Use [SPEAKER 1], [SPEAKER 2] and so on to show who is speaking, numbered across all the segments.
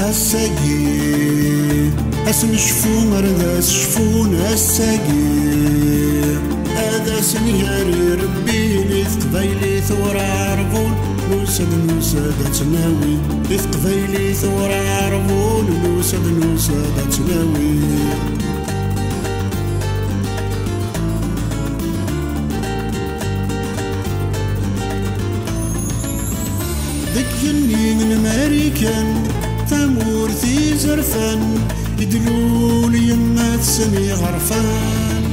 [SPEAKER 1] الساقي اسم شفون رداس شفون الساقي هذا سنياري ربي لي قبايلي ثورة عربون نوسد تناوي لي قبايلي ثورة عربون نوسد تناوي ذك ينين أمريكان ثمورثي زرفان يدلول يما تسمي غرفان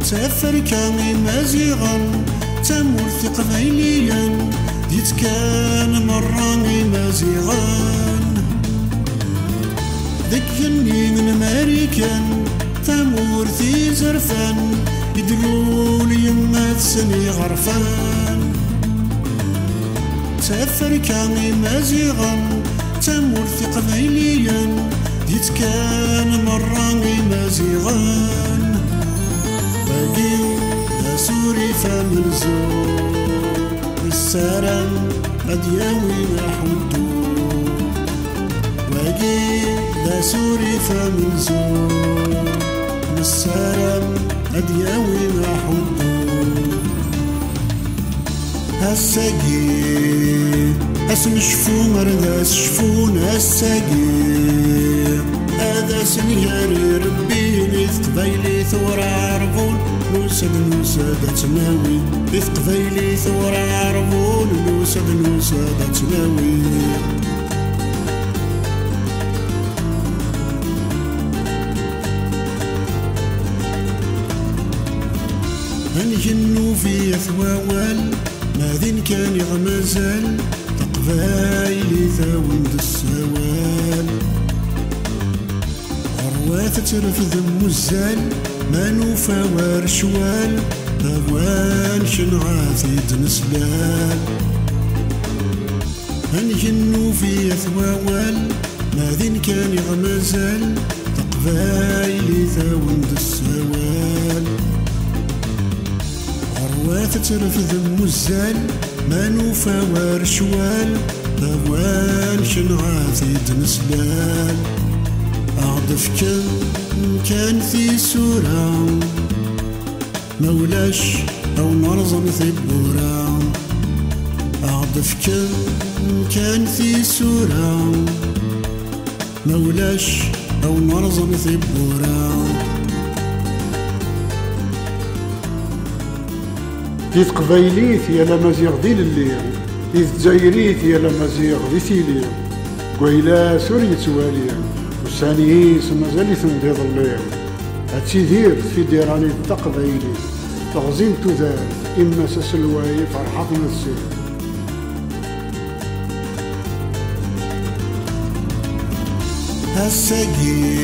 [SPEAKER 1] تفركاني مزيغا تمورثي قبايليا ديت كان مراني مزيغان ذك ينين أمريكان ثمورثي زرفان يدلول يما تسمي غرفان تفركاني مزيغا تمورثي قبايليا ديت كان مراني مزيغان باقي يا سوري فمن زور السلام أدياوي نحدو باقي يا سوري فمن زور السلام أدياوي نحدو الساقي اسم شفون رداس شفون الساقي هذا سنياري ربي لي قبايلي ثورة عربون نوسد تناوي لي قبايلي ثورة عربون نوسد تناوي هنجنو في ثواوال ماذين كان يغمزال تقبايلي ثاوند السوال عرواث ترفذ مزال ما نوفى ورشوال هوان شنعاثي دنسلال هنجنو في ثواوال ماذين كان يغمزال تقبايلي ثاوند السوال عرواث ترفذ مزال ما نوفى ورشوال هوان شنعاثي دنسلال أعضف كان في سورة مولاش أو نرزم ثبورا أعضف كان في سورة مولاش أو نرزم ثبورا
[SPEAKER 2] ديت قبايليت يا لمزيغ ديال الليل ديت جزايريت يا لمزيغ دي تيلي قويلا سوريا تواليا وسانيس مازال يثنديض الليل هاتشي دير في ديراني دا قبايلي تغزين تذار إما سسلواي فرحتنا السير
[SPEAKER 1] الساقي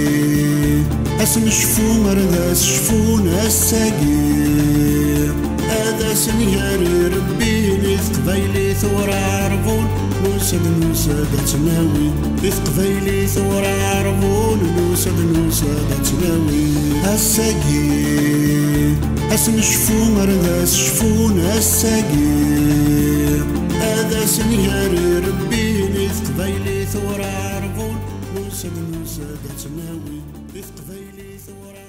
[SPEAKER 1] اسم شفون رداس شفون الساقي هذا سنياري ربي لي قبايلي ثورة عربون نوسد تناوي لي قبايلي ثورة عربون نوسد تناوي الساقي اسم شفون رداس شفون الساقي هذا سنياري ربي لي قبايلي ثورة عربون نوسد تناوي لي قبايلي ثورة